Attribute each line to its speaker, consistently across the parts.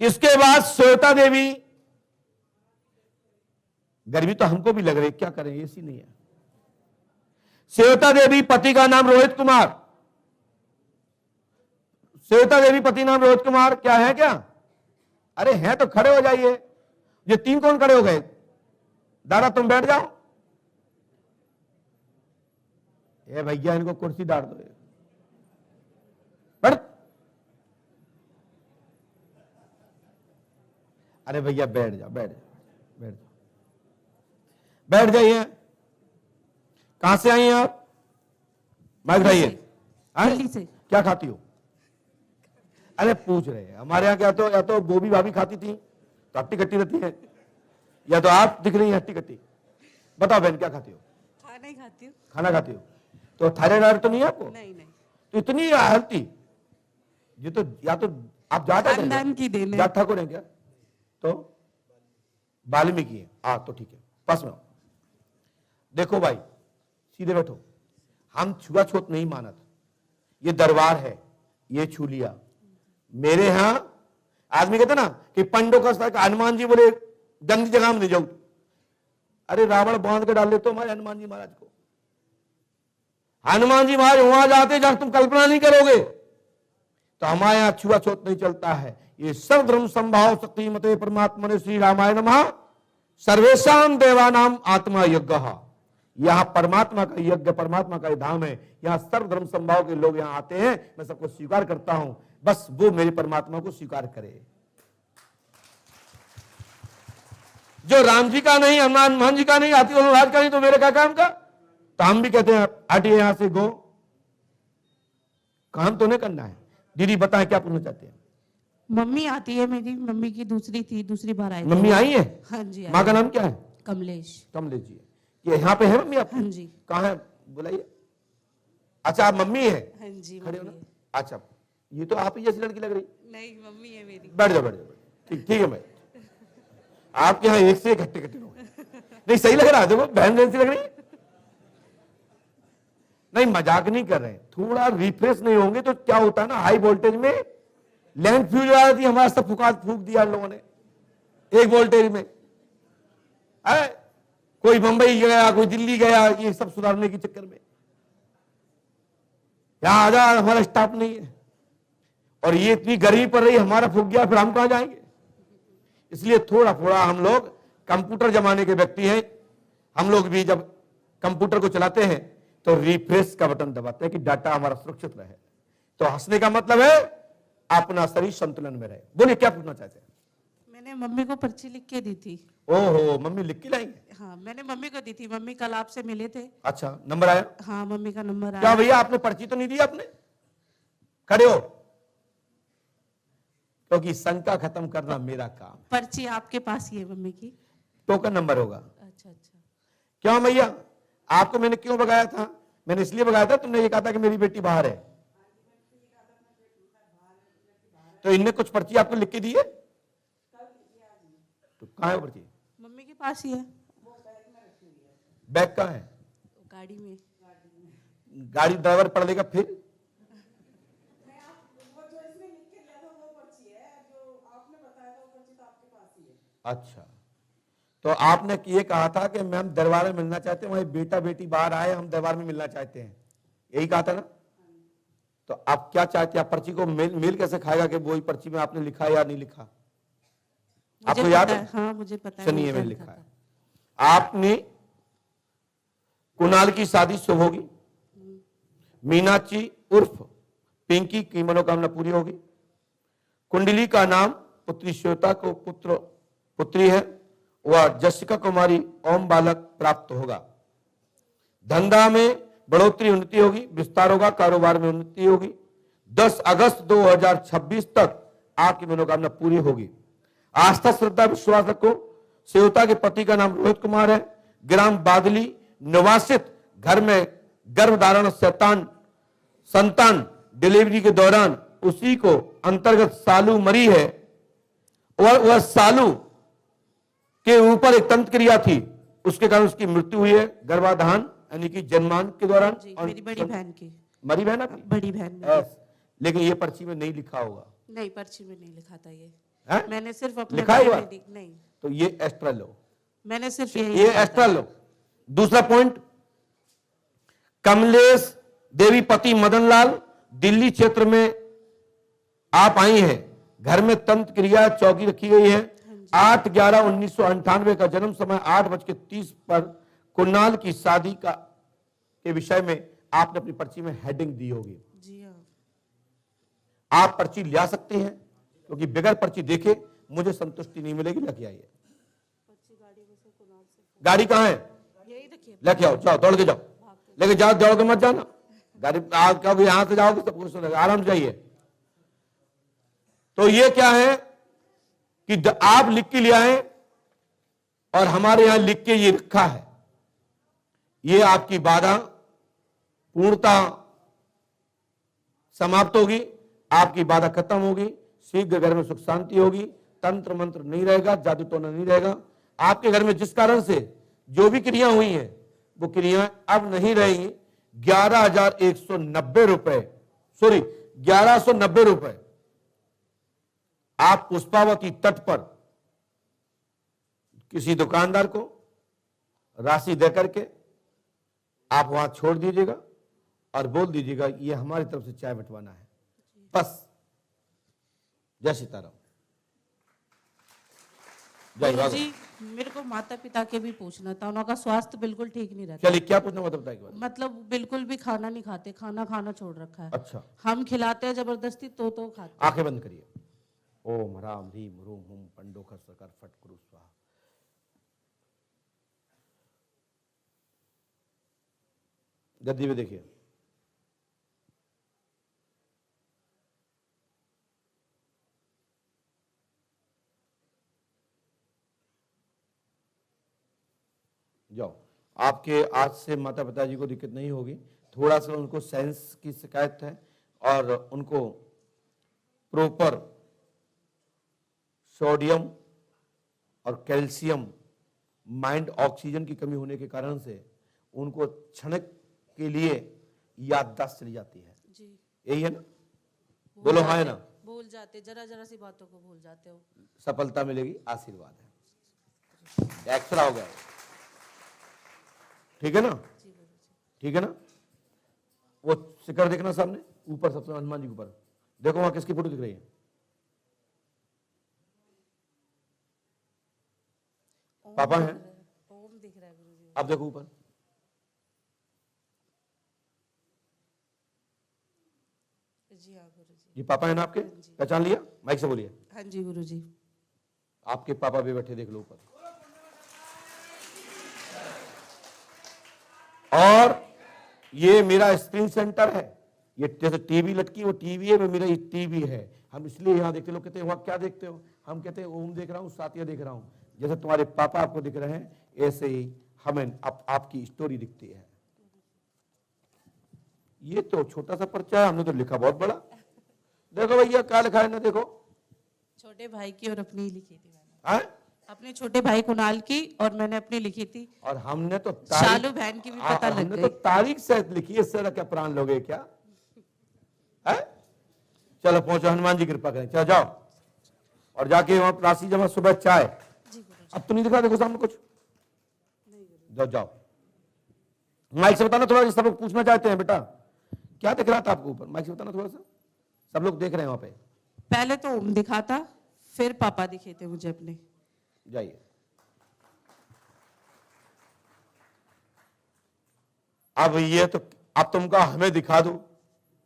Speaker 1: इसके बाद श्वेता देवी, गर्मी तो हमको भी लग रही, क्या करें, एसी नहीं है। श्वेता देवी, पति का नाम रोहित कुमार। श्वेता देवी, पति नाम रोहित कुमार, क्या है क्या? अरे हैं तो खड़े हो जाइए। ये तीन कौन खड़े हो गए? दादा तुम बैठ जाओ। ये भैया इनको कुर्सी डाल दो। बैठ। अरे भैया बैठ जाओ, बैठ जाओ, बैठ जाओ, बैठ जाइए। कहां से आई हैं आप? माइक उठाइए।
Speaker 2: दिल्ली से।
Speaker 1: क्या खाती हो? अरे पूछ रहे हैं। हमारे यहाँ क्या तो या तो गोभी भाभी खाती थी तो हट्टी कट्टी रहती है, या तो आप दिख रही है हट्टी कट्टी। बताओ बहन क्या खाती हो?
Speaker 2: खाना ही खाती हूँ।
Speaker 1: खाना खाती हो तो थायराइड तो नहीं है आपको?
Speaker 2: नहीं नहीं।
Speaker 1: तो इतनी हेल्थी, ये तो या तो आप जाट
Speaker 2: खानदान की देन है।
Speaker 1: जाट ठाकुर हैं क्या? तो वाल्मीकि है। हाँ तो ठीक है, पास में आओ। देखो भाई सीधे बैठो। हम छुआछूत नहीं मानत, ये दरबार है, ये छू लिया। मेरे यहां आदमी कहते ना कि पंडो का हनुमान जी बोले गंदी जगह में नहीं जाओ। अरे रावण बांध के डाल ले तो हमारे हनुमान जी महाराज को। हनुमान जी महाराज वहां जाते जहां तुम कल्पना नहीं करोगे। तो हमारे यहां छुआछूत नहीं चलता है। ये सर्वधर्म संभाव शक्ति मते परमात्मा श्री रामाय नमः सर्वेशाम देवानाम आत्मा यज्ञ। यहां परमात्मा का यज्ञ, परमात्मा का धाम है। यहां सर्वधर्म संभाव के लोग यहां आते हैं। मैं सबको स्वीकार करता हूं, बस वो मेरे परमात्मा को स्वीकार करे। जो राम जी का नहीं, हनुमान जी का नहीं, हाथी राज का नहीं, तो मेरे क्या काम का? तो हम भी कहते हैं हटिए यहां से, गो। काम तो नहीं करना है। दीदी बताएं क्या पूछना चाहते हैं?
Speaker 2: मम्मी आती है मेरी, मम्मी की दूसरी बार आई।
Speaker 1: मम्मी आई है?
Speaker 2: हाँ जी।
Speaker 1: माँ का नाम क्या है?
Speaker 2: कमलेश।
Speaker 1: कमलेश जी। ये यहाँ पे है मम्मी आप?
Speaker 2: हाँ जी।
Speaker 1: कहाँ है बुलाइए। अच्छा आप मम्मी है?
Speaker 2: हाँ जी।
Speaker 1: खड़े हो ना। अच्छा ये तो आप ही जैसी लड़की लग रही।
Speaker 2: नहीं मम्मी है मेरी।
Speaker 1: बैठ जाओ, बैठ जाओ। ठीक ठीक है। मैं आपके यहाँ एक से एक हट्टे कट्टे लोग नहीं, सही लग रहा है। देखो बहन जैसी लग रही है। नहीं मजाक नहीं कर रहे हैं। थोड़ा रिफ्रेश नहीं होंगे तो क्या होता है ना, हाई वोल्टेज में लैंड फ्यूज आ जाती है। हमारा सब फूक दिया लोगों ने एक वोल्टेज में। कोई मुंबई गया, कोई दिल्ली गया, ये सब सुधारने के चक्कर में। यहां आजाद हमारा स्टाफ नहीं है और ये इतनी गर्मी पड़ रही, हमारा फूक गया, फिर हम कहां जाएंगे? इसलिए थोड़ा थोड़ा हम लोग कंप्यूटर जमाने के व्यक्ति हैं। हम लोग भी जब कंप्यूटर को चलाते हैं तो रिफ्रेश का बटन दबाते हैं कि डाटा हमारा सुरक्षित रहे। तो हंसने का मतलब है अपना शरीर संतुलन में रहे। बोलिए क्या पूछना चाहते हैं?
Speaker 2: मैंने मम्मी को पर्ची लिख के दी थी।
Speaker 1: ओहो, मम्मी लिख के लाई?
Speaker 2: हाँ मैंने मम्मी को दी थी। मम्मी कल आपसे मिले थे।
Speaker 1: अच्छा नंबर आया?
Speaker 2: हाँ मम्मी का नंबर आया।
Speaker 1: क्या भैया आपने पर्ची तो नहीं दी? आपने खड़े हो, क्योंकि शंका खत्म करना मेरा काम।
Speaker 2: पर्ची आपके पास ही है मम्मी की।
Speaker 1: टोकन नंबर होगा।
Speaker 2: अच्छा अच्छा।
Speaker 1: क्यों भैया आपको मैंने क्यों भगाया था? मैंने इसलिए भगाया था, तुमने ये कहा था कि मेरी बेटी बाहर है, तो इनने कुछ पर्ची आपको लिख के दी है? तो कहाँ है पर्ची?
Speaker 2: मम्मी के पास ही है।
Speaker 1: बैग कहाँ है?
Speaker 2: गाड़ी में।
Speaker 1: गाड़ी ड्राइवर पढ़ लेगा फिर? अच्छा तो आपने ये कहा था कि मैम दरबार में मिलना चाहते हैं, वही बेटा बेटी बाहर आए, हम दरबार में मिलना चाहते हैं, यही कहा था ना? तो आप क्या चाहते हैं? आप पर्ची को मेल कैसे खाएगा कि वही पर्ची में आपने लिखा या नहीं लिखा? आपको याद है?
Speaker 2: हाँ मुझे पता है।
Speaker 1: सुनिए मैंने लिखा है। आपने कुणाल की शादी शुभ होगी, मीनाक्षी उर्फ पिंकी की मनोकामना पूरी होगी, कुंडली का नाम पुत्री श्वेता को पुत्री है, वह जसिका कुमारी ओम बालक प्राप्त होगा, धंधा में बढ़ोतरी उन्नति होगी, विस्तार होगा, कारोबार में उन्नति होगी, 10 अगस्त 2026 तक आपकी मनोकामना पूरी होगी। आस्था श्रद्धा विश्वास रखो। श्वेता के पति का नाम रोहित कुमार है, ग्राम बादली निवासित, घर में गर्भधारण संतान डिलीवरी के दौरान उसी को अंतर्गत सालू मरी है और वह सालू के ऊपर एक तंत्र क्रिया थी, उसके कारण उसकी मृत्यु हुई है गर्भाधान यानी कि जन्मान के दौरान।
Speaker 2: और मेरी बड़ी बहन की।
Speaker 1: मरी बहन आपकी?
Speaker 2: बड़ी बहन।
Speaker 1: लेकिन ये पर्ची में नहीं लिखा होगा।
Speaker 2: नहीं पर्ची में नहीं लिखा था ये।
Speaker 1: हैं?
Speaker 2: मैंने सिर्फ अपने
Speaker 1: लिखा हुआ?
Speaker 2: बारे में नहीं,
Speaker 1: तो ये एक्स्ट्रा लो,
Speaker 2: मैंने सिर्फ यही
Speaker 1: ये
Speaker 2: लिखा
Speaker 1: एक्स्ट्रा
Speaker 2: था।
Speaker 1: लो। दूसरा पॉइंट, कमलेश देवी पति मदनलाल, दिल्ली क्षेत्र में आप आई हैं, घर में तंत्र क्रिया चौकी रखी गई है। 8/11/1998 का जन्म, समय 8:30 पर, कुणाल की शादी का के विषय में आपने अपनी पर्ची में हेडिंग दी होगी।
Speaker 2: जी हाँ,
Speaker 1: आप पर्ची ला सकते हैं, क्योंकि बगैर पर्ची देखे मुझे संतुष्टि नहीं मिलेगी। लेके आइए, गाड़ी कहाँ है?
Speaker 2: यही रखिए।
Speaker 1: लेके आओ, जाओ, दौड़ के जाओ, लेके जाओ, दौड़ के मत जाना। गाड़ी आप कब यहां से जाओगे सब कुछ सुनेगा, आराम से जाइए। तो ये क्या है कि आप लिख के ले आए, और हमारे यहां लिख के ये रखा है, ये आपकी बाधा पूर्णता समाप्त होगी, आपकी बाधा खत्म होगी, शीघ्र घर में सुख शांति होगी, तंत्र मंत्र नहीं रहेगा, जादू टोना नहीं रहेगा। आपके घर में जिस कारण से जो भी क्रिया हुई हैं वो क्रियाएं अब नहीं रहेंगी। 11,190 रुपए, सॉरी 1190 रुपए आप पुष्पावती तट पर किसी दुकानदार को राशि देकर के आप वहां छोड़ दीजिएगा और बोल दीजिएगा ये हमारी तरफ से चाय बंटवाना है, बस। जय सीताराम, जय
Speaker 2: गुरु
Speaker 1: भागवत।
Speaker 2: जी, मेरे को माता पिता के भी पूछना था, उनका स्वास्थ्य बिल्कुल ठीक नहीं रहता।
Speaker 1: चलिए, क्या पूछना माता पिता के बारे में?
Speaker 2: मतलब बिल्कुल भी खाना नहीं खाते, खाना खाना छोड़ रखा है।
Speaker 1: अच्छा,
Speaker 2: हम खिलाते हैं जबरदस्ती तो खाते।
Speaker 1: आंखें बंद करिए। ओम राम ह्रीम रूम हुम पंडोखर सकर फट कुरु स्वाहा। गद्दी में देखिए, जाओ। आपके आज से माता पिताजी को दिक्कत नहीं होगी। थोड़ा सा उनको सेंस की शिकायत है और उनको प्रॉपर सोडियम और कैल्शियम, माइंड ऑक्सीजन की कमी होने के कारण से उनको क्षणिक के लिए याददाश्त चली जाती है।
Speaker 2: जी,
Speaker 1: यही है ना? बोलो हाँ है ना?
Speaker 2: भूल जाते, जरा जरा सी बातों को भूल जाते हो।
Speaker 1: सफलता मिलेगी, आशीर्वाद है। एक्स्ट्रा हो गया, ठीक है ना?
Speaker 2: जी गुरु जी।
Speaker 1: ठीक है ना? वो शिखर देखना सामने ऊपर, सबसे हनुमान जी के ऊपर देखो, वहां किसकी फोटो दिख रही है? पापा हैं?
Speaker 2: ओम दिख रहा है गुरु जी।
Speaker 1: अब देखो ऊपर,
Speaker 2: जी हाँ गुरु जी।
Speaker 1: ये पापा है ना आपके? पहचान लिया? माइक से बोलिए।
Speaker 2: हाँ जी गुरु जी।
Speaker 1: आपके पापा भी बैठे, देख लो ऊपर। और ये मेरा स्क्रीन सेंटर है, ये जैसे टीवी लटकी वो टीवी है, मेरा ये टीवी है। हम इसलिए यहाँ देखते, लोग कहते हैं वहां क्या देखते हो? हम कहते हैं ओम देख रहा हूँ, साथिया देख रहा हूँ। जैसे तुम्हारे पापा आपको दिख रहे हैं, ऐसे ही हमें आपकी स्टोरी दिखती है। ये तो छोटा सा पर्चा है, हमने तो लिखा बहुत बड़ा। देखो भैया क्या लिखा है ना, देखो।
Speaker 2: छोटे भाई की और अपनी लिखी थी मैंने।
Speaker 1: हाँ?
Speaker 2: अपने छोटे भाई कुणाल की और मैंने अपनी लिखी थी।
Speaker 1: और हमने तो
Speaker 2: शालू बहन की भी पता लग
Speaker 1: हमने
Speaker 2: गई।
Speaker 1: तो तारीख सहित लिखी है, इससे क्या प्राण लोगे क्या? है? चलो पहुंचो, हनुमान जी कृपा करें। चलो जाओ और जाके वहां राशि जमा, सुबह चाय।
Speaker 2: जी गुरु जी।
Speaker 1: अब तो नहीं दिख रहा, देखो सामने कुछ। जाओ जाओ, माइक से बताना थोड़ा, सब लोग पूछना चाहते हैं। बेटा क्या दिख रहा था आपको ऊपर? माइक से बताना थोड़ा सा, सब लोग देख रहे हैं वहां पे।
Speaker 2: पहले तो ओम दिखा था, फिर पापा दिखे थे मुझे अपने।
Speaker 1: जाइए। अब ये तो अब तुमका हमें दिखा दो,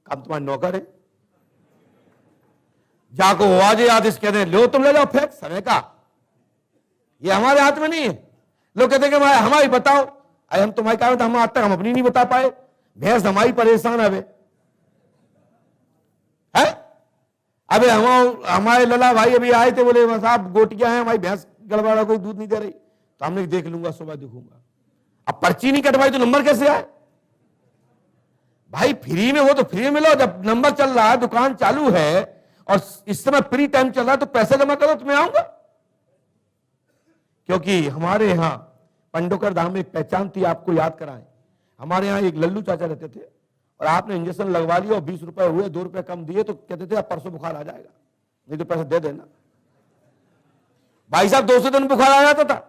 Speaker 1: हम तुम्हारे नौकर है। जाको आवाज आदेश कहते हैं, लो तुम ले जाओ फेंक, समय का ये हमारे हाथ में नहीं है। लोग कहते हैं कि हमारी बताओ, अरे हम तुम्हारी कहा, हम आज तक हम अपनी नहीं बता पाए। भैंस हमारी परेशान है। अबे हमारे लला भाई अभी आए थे, बोले साहब गोटियां हैं, हमारी भैंस गड़बड़ा, कोई दूध नहीं दे रही। तो हमने देख लूंगा, सुबह दिखूंगा। अब पर्ची नहीं कटवाई तो नंबर कैसे आए भाई? फ्री में हो तो फ्री में मिलो, जब नंबर चल रहा है, दुकान चालू है और इस समय फ्री टाइम चल रहा है, तो पैसे जमा करो तो मैं आऊंगा। क्योंकि हमारे यहां पंडोकर धाम में एक पहचान थी, आपको याद कराएं। हमारे यहां एक लल्लू चाचा रहते थे और आपने इंजेक्शन लगवा लिया और 20 रुपए हुए, 2 रुपए कम दिए तो कहते थे अब परसों बुखार आ जाएगा, नहीं तो पैसे दे देना। भाई साहब 200 दिन बुखार आ जाता था।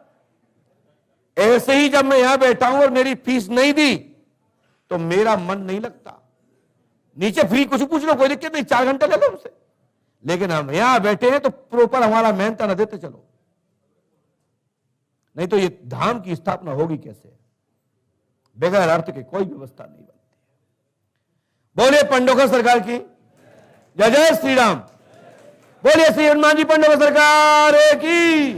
Speaker 1: ऐसे ही जब मैं यहां बैठा हूं और मेरी फीस नहीं दी तो मेरा मन नहीं लगता। नीचे फ्री कुछ पूछ लो, कोई दिक्कत नहीं, 4 घंटे ले लो उनसे, लेकिन हम यहां बैठे हैं तो प्रॉपर हमारा मेहनत न देते चलो, नहीं तो ये धाम की स्थापना होगी कैसे? बगैर अर्थ के कोई व्यवस्था नहीं बनती। बोलिए पंडोकर सरकार की जय। जय श्री राम। बोलिए श्री हनुमान जी पंडोकर सरकार की।